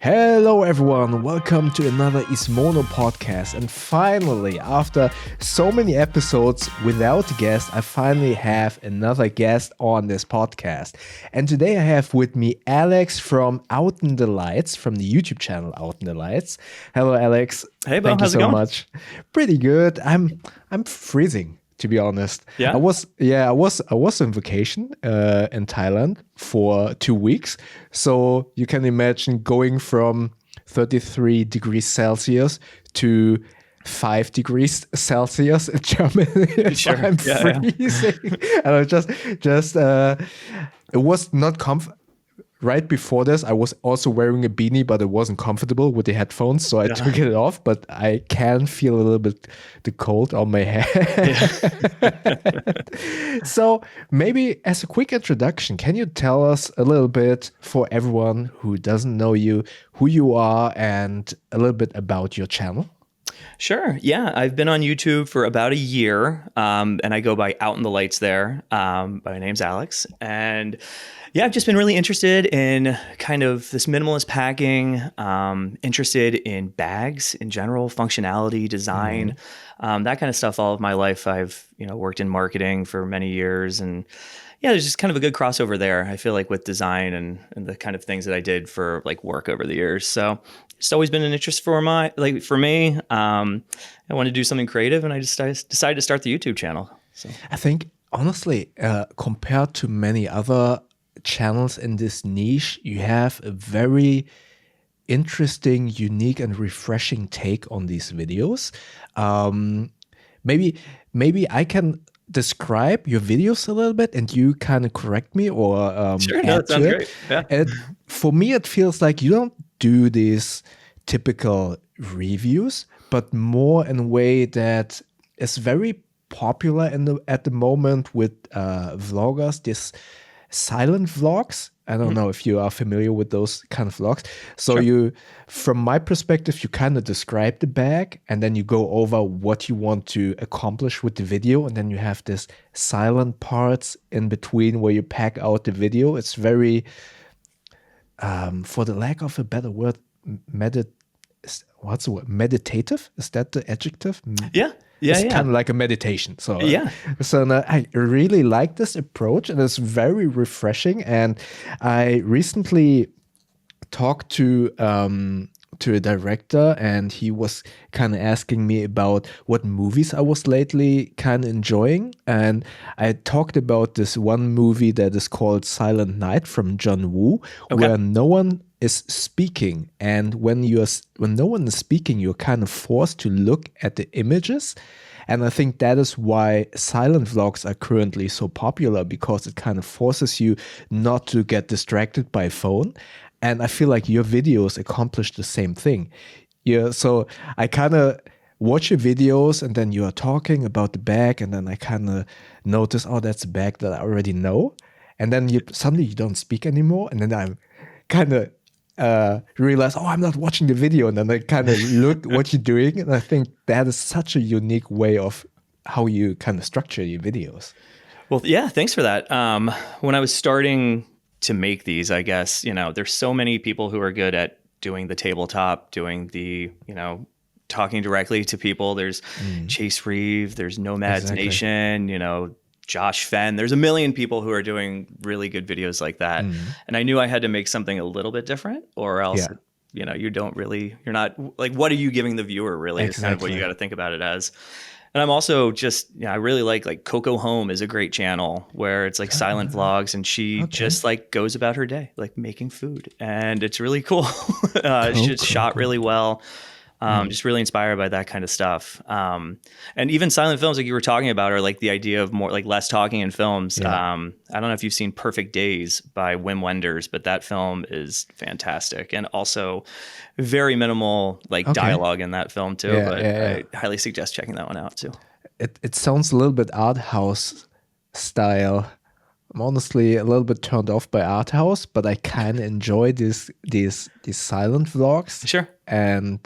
Hello everyone, welcome to another ISMONO podcast. And finally, after so many episodes without a guest, I finally have another guest on this podcast. And today I have with me Alex from Out in the Lights, from the YouTube channel Out in the Lights. Hello Alex. Hey Bo, Thank how's you it so going? much. Pretty good. I'm freezing, to be honest. Yeah? I was on vacation in Thailand for 2 weeks. So you can imagine going from 33 degrees Celsius to 5 degrees Celsius in Germany. Sure. I'm Yeah. freezing. And I just it was not Right before this, I was also wearing a beanie, but it wasn't comfortable with the headphones, so I took it off. But I can feel a little bit the cold on my head. So maybe as a quick introduction, can you tell us a little bit for everyone who doesn't know you, who you are, and a little bit about your channel? Sure. Yeah. I've been on YouTube for about a year, and I go by Out in the Lights there. My name's Alex. And yeah, I've just been really interested in kind of this minimalist packing, interested in bags in general, functionality, design, that kind of stuff all of my life. I've, worked in marketing for many years, and yeah, there's just kind of a good crossover there. I feel like with design and the kind of things that I did for like work over the years. So it's always been an interest for me. I wanted to do something creative, and I just decided to start the YouTube channel. So I think honestly, compared to many other channels in this niche, you have a very interesting, unique, and refreshing take on these videos. Maybe I can describe your videos a little bit, and you kind of correct me or sure, add that sounds to it. great. Yeah. And for me, it feels like you don't do these typical reviews, but more in a way that is very popular at the moment with vloggers. This silent vlogs. I don't know if you are familiar with those kind of vlogs. So Sure. from my perspective, you kind of describe the bag and then you go over what you want to accomplish with the video. And then you have this silent parts in between where you pack out the video. It's very, for the lack of a better word, what's the word? Meditative? Is that the adjective? Yeah. It's Yeah. kind of like a meditation. So Yeah. So now I really like this approach, and it's very refreshing. And I recently talked to a director, and he was kind of asking me about what movies I was lately kind of enjoying. And I talked about this one movie that is called Silent Night from John Woo, where no one is speaking, and when no one is speaking, you're kind of forced to look at the images. And I think that is why silent vlogs are currently so popular, because it kind of forces you not to get distracted by a phone. And I feel like your videos accomplish the same thing. Yeah, so I kind of watch your videos, and then you are talking about the bag, and then I kind of notice, oh, that's a bag that I already know. And then suddenly you don't speak anymore, and then I'm kind of realize, oh, I'm not watching the video, and then I kind of look what you're doing, and I think that is such a unique way of how you kind of structure your videos. Well, yeah, thanks for that. When I was starting to make these, I guess, there's so many people who are good at doing the tabletop, doing the, talking directly to people. There's Chase Reeve, there's Nomads Nation, Josh Fenn. There's a million people who are doing really good videos like that. And I knew I had to make something a little bit different, or else, you're not like, what are you giving the viewer really? It's kind of what you got to think about it as. And I'm also I really like Coco Home is a great channel where it's like silent vlogs, and she just like goes about her day, like making food, and it's really cool. It's shot really well. Just really inspired by that kind of stuff. And even silent films, like you were talking about, are like the idea of more like less talking in films. I don't know if you've seen Perfect Days by Wim Wenders, but that film is fantastic, and also very minimal dialogue in that film too. I highly suggest checking that one out too. It sounds a little bit art house style. I'm honestly a little bit turned off by art house, but I kind of enjoy these silent vlogs. Sure. And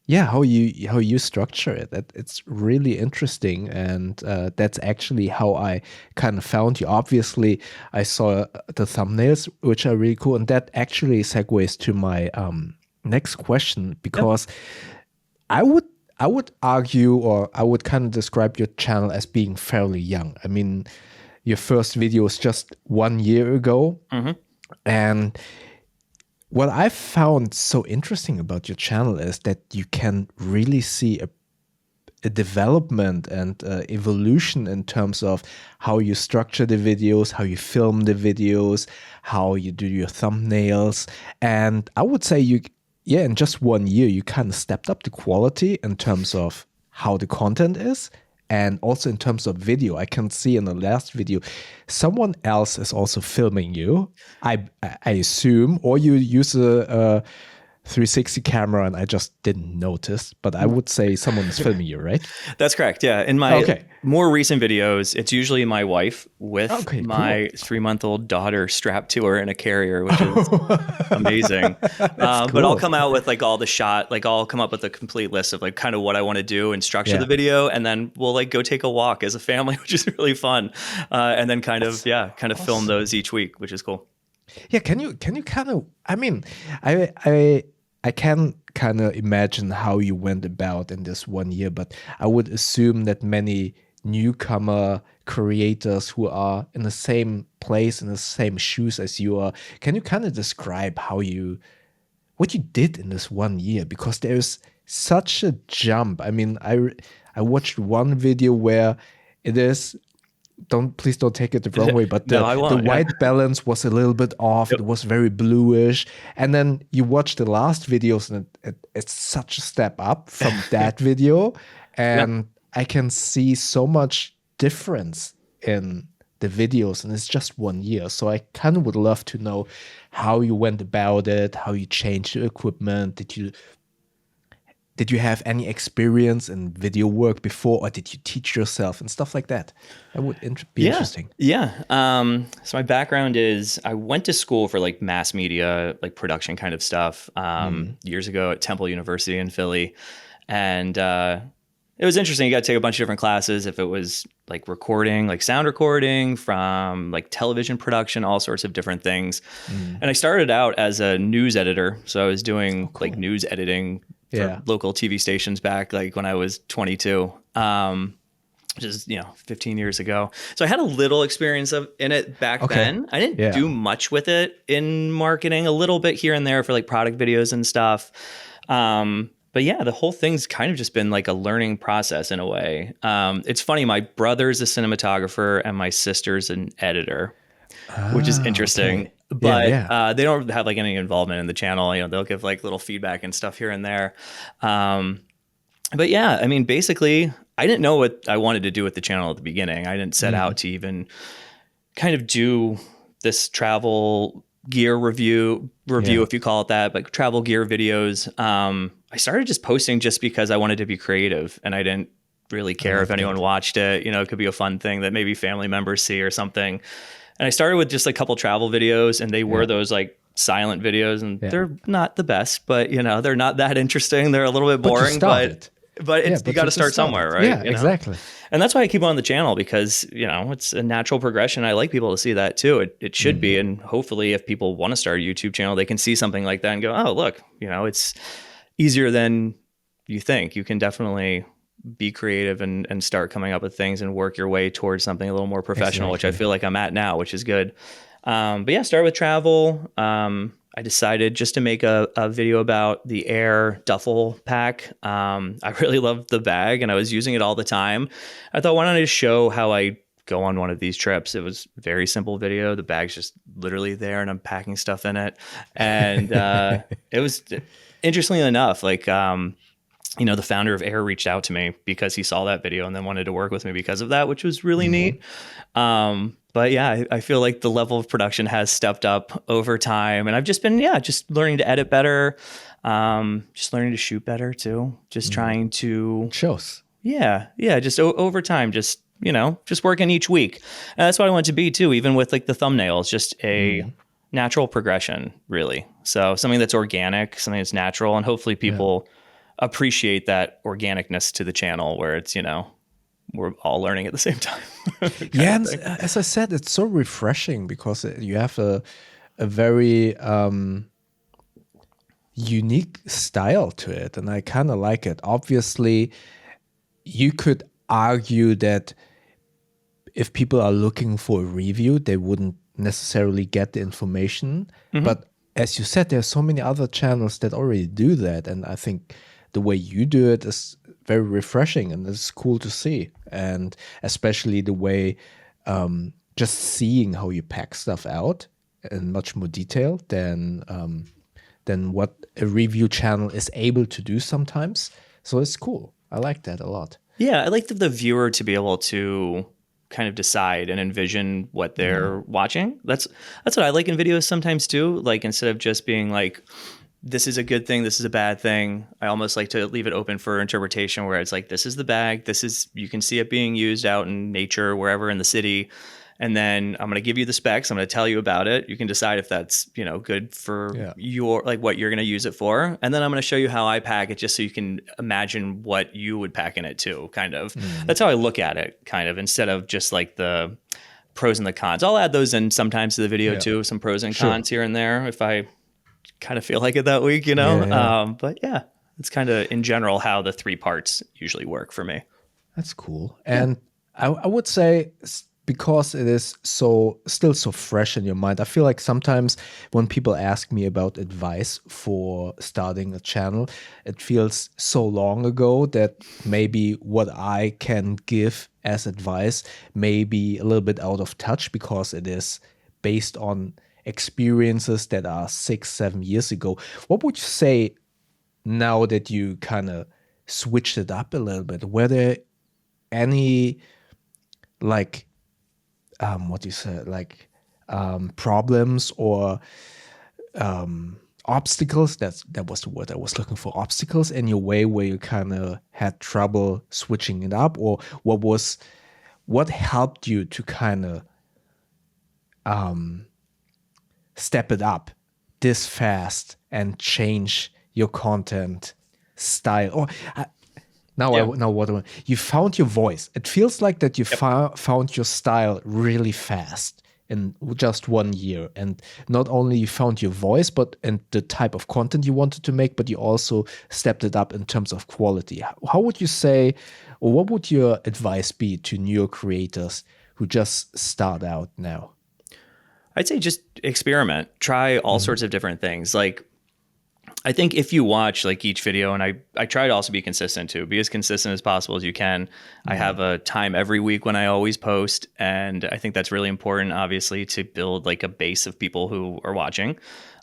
yeah, how you structure it. It's really interesting, and that's actually how I kind of found you. Obviously, I saw the thumbnails, which are really cool, and that actually segues to my next question, Yeah. because I would I would argue, or I would kind of describe your channel as being fairly young. I mean, your first video was just 1 year ago, Hmm. and what I found so interesting about your channel is that you can really see a development and evolution in terms of how you structure the videos, how you film the videos, how you do your thumbnails. And I would say yeah, in just 1 year, you kind of stepped up the quality in terms of how the content is. And also in terms of video, I can see in the last video, someone else is also filming you. I assume, or you use a 360 camera and I just didn't notice, but I would say someone is filming you, right? That's correct. Yeah. In my Okay. more recent videos, it's usually my wife with Okay, cool. my 3-month-old daughter strapped to her in a carrier, which is amazing. That's But I'll cool. come out with like all the shot, like I'll come up with a complete list of like kind of what I want to do and structure the Yeah. video. And then we'll like go take a walk as a family, which is really fun. And then kind of film those each week, which is cool. Yeah, can you kind of, I mean, I can kind of imagine how you went about in this 1 year, but I would assume that many newcomer creators who are in the same place, in the same shoes as you are, can you kind of describe what you did in this 1 year? Because there's such a jump. I mean, I watched one video where it is, please don't take it the wrong way, but No, I the won't. Yeah. white balance was a little bit off. Yep. It was very bluish. And then you watch the last videos, and it's such a step up from that video. Yeah. And I can see so much difference in the videos, and it's just 1 year. So I kind of would love to know how you went about it, how you changed your equipment. Did you have any experience in video work before, or did you teach yourself and stuff like that? That would be Yeah. interesting. Yeah. So my background is I went to school for like mass media, like production kind of stuff, years ago at Temple University in Philly. And it was interesting. You got to take a bunch of different classes. If it was like recording, like sound recording, from like television production, all sorts of different things. And I started out as a news editor. So I was doing like news editing for Yeah. local TV stations back like when I was 22. Which is, 15 years ago. So I had a little experience in it back then. I didn't Yeah. do much with it in marketing, a little bit here and there for like product videos and stuff. But yeah, the whole thing's kind of just been like a learning process in a way. It's funny, my brother's a cinematographer and my sister's an editor, which is interesting. Okay. But Yeah. they don't have like any involvement in the channel. They'll give like little feedback and stuff here and there. But yeah, I mean, basically, I didn't know what I wanted to do with the channel at the beginning. I didn't set out to even kind of do this travel gear review, Yeah. if you call it that, but travel gear videos. I started just posting just because I wanted to be creative, and I didn't really care if anyone watched it. It could be a fun thing that maybe family members see or something. And I started with just a couple travel videos, and they were those like silent videos, and they're not the best, but they're not that interesting. They're a little bit boring, you started. but Yeah, you got to just start somewhere, right? Yeah, exactly. And that's why I keep on the channel, because, it's a natural progression. I like people to see that too. It should be. And hopefully if people want to start a YouTube channel, they can see something like that and go, oh, look, it's easier than you think. You can definitely be creative and start coming up with things and work your way towards something a little more professional, which I feel like I'm at now, which is good. But yeah, started with travel. I decided just to make a video about the Air duffel pack. I really loved the bag and I was using it all the time. I thought, why don't I just show how I go on one of these trips? It was a very simple video. The bag's just literally there and I'm packing stuff in it. And it was, interestingly enough, like, the founder of Air reached out to me because he saw that video and then wanted to work with me because of that, which was really neat. But yeah, I feel like the level of production has stepped up over time, and I've just been, just learning to edit better, just learning to shoot better too, just trying to Shows. just over time, just working each week. And that's what I want it to be too, even with like the thumbnails, just a natural progression, really. So something that's organic, something that's natural, and hopefully people appreciate that organicness to the channel where it's, we're all learning at the same time. Yeah, and as I said, it's so refreshing because you have a very unique style to it, and I kind of like it. Obviously, you could argue that if people are looking for a review, they wouldn't necessarily get the information. But as you said, there are so many other channels that already do that, and I think the way you do it is very refreshing, and it's cool to see. And especially the way just seeing how you pack stuff out in much more detail than what a review channel is able to do sometimes. So it's cool. I like that a lot. Yeah, I like the viewer to be able to kind of decide and envision what they're watching. That's what I like in videos sometimes too. Like, instead of just being like, this is a good thing, this is a bad thing, I almost like to leave it open for interpretation, where it's like, this is the bag, you can see it being used out in nature, wherever in the city. And then I'm going to give you the specs. I'm going to tell you about it. You can decide if that's, good for your, like, what you're going to use it for. And then I'm going to show you how I pack it, just so you can imagine what you would pack in it too, kind of. That's how I look at it, kind of, instead of just like the pros and the cons. I'll add those in sometimes to the video too, some pros and cons here and there if I kind of feel like it that week, But yeah, it's kind of in general how the 3 parts usually work for me. That's cool. And I would say, because it is still so fresh in your mind, I feel like sometimes when people ask me about advice for starting a channel, it feels so long ago that maybe what I can give as advice may be a little bit out of touch, because it is based on experiences that are 6-7 years ago. What would you say now that you kind of switched it up a little bit? Were there any problems or obstacles? That was the word I was looking for. Obstacles in your way where you kind of had trouble switching it up, or what helped you to kind of step it up this fast and change your content style? Or you found your voice. It feels like that you found your style really fast in just 1 year. And not only you found your voice, but and the type of content you wanted to make, but you also stepped it up in terms of quality. How would you say, or what would your advice be to newer creators who just start out now? I'd say just experiment, try all sorts of different things. Like, I think if you watch like each video, and I try to also be consistent too, be as consistent as possible as you can. I have a time every week when I always post, and I think that's really important, obviously, to build like a base of people who are watching.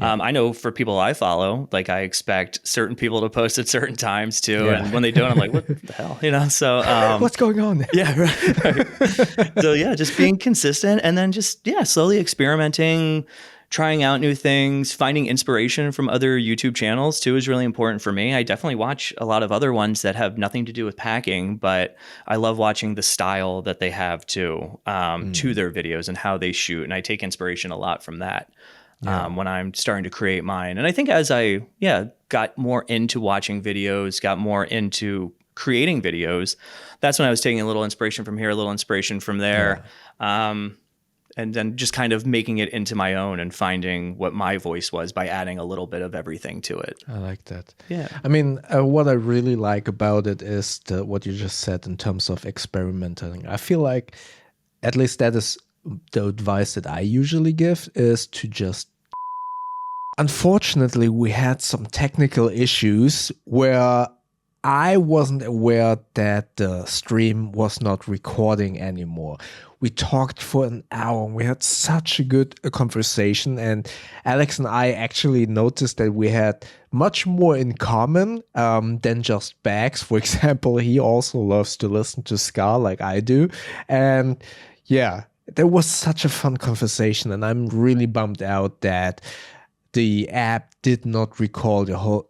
I know for people I follow, like, I expect certain people to post at certain times too. And when they don't, I'm like, what the hell, So what's going on? Yeah, right. So yeah, just being consistent, and then just, slowly experimenting, trying out new things, finding inspiration from other YouTube channels too is really important for me. I definitely watch a lot of other ones that have nothing to do with packing, but I love watching the style that they have too, to their videos and how they shoot. And I take inspiration a lot from that. When I'm starting to create mine. And I think as I got more into watching videos, got more into creating videos, that's when I was taking a little inspiration from here, a little inspiration from there. And then just kind of making it into my own and finding what my voice was by adding a little bit of everything to it. I like that. Yeah. I mean, what I really like about it is what you just said in terms of experimenting. I feel like at least that is the advice that I usually give, is to just... Unfortunately, we had some technical issues where I wasn't aware that the stream was not recording anymore. We talked for an hour and we had such a good conversation, and Alex and I actually noticed that we had much more in common than just bags. For example, he also loves to listen to ska like I do. And yeah, there was such a fun conversation, and I'm really bummed out that the app did not record the whole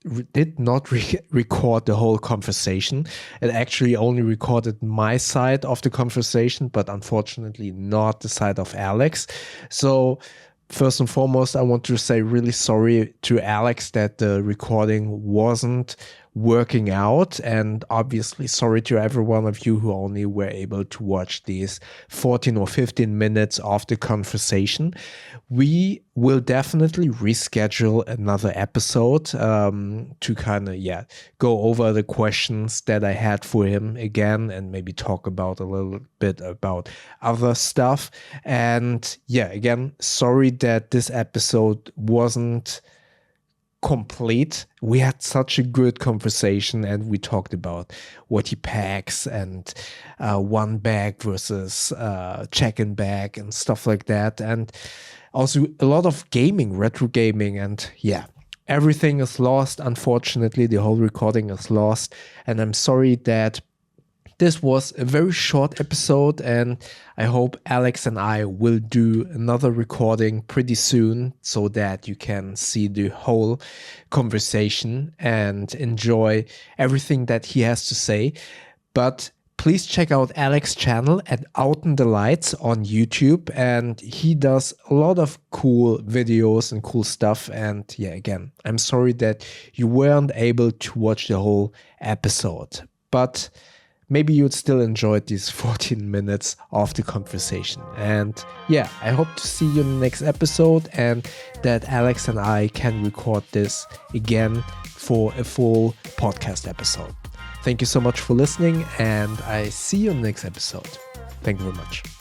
record the whole conversation. It actually only recorded my side of the conversation, but unfortunately not the side of Alex. So first and foremost, I want to say really sorry to Alex that the recording wasn't working out. And obviously, sorry to every one of you who only were able to watch these 14 or 15 minutes of the conversation. We will definitely reschedule another episode to kind of, go over the questions that I had for him again and maybe talk about a little bit about other stuff. And again, sorry that this episode wasn't complete. We had such a good conversation and we talked about what he packs and one bag versus check-in bag and stuff like that. And also a lot of gaming, retro gaming, and everything is lost. Unfortunately, the whole recording is lost. And I'm sorry that this was a very short episode, and I hope Alex and I will do another recording pretty soon so that you can see the whole conversation and enjoy everything that he has to say. But please check out Alex's channel at Out in the Lights on YouTube, and he does a lot of cool videos and cool stuff. And again, I'm sorry that you weren't able to watch the whole episode, but maybe you'd still enjoy these 14 minutes of the conversation. And I hope to see you in the next episode and that Alex and I can record this again for a full podcast episode. Thank you so much for listening, and I see you in the next episode. Thank you very much.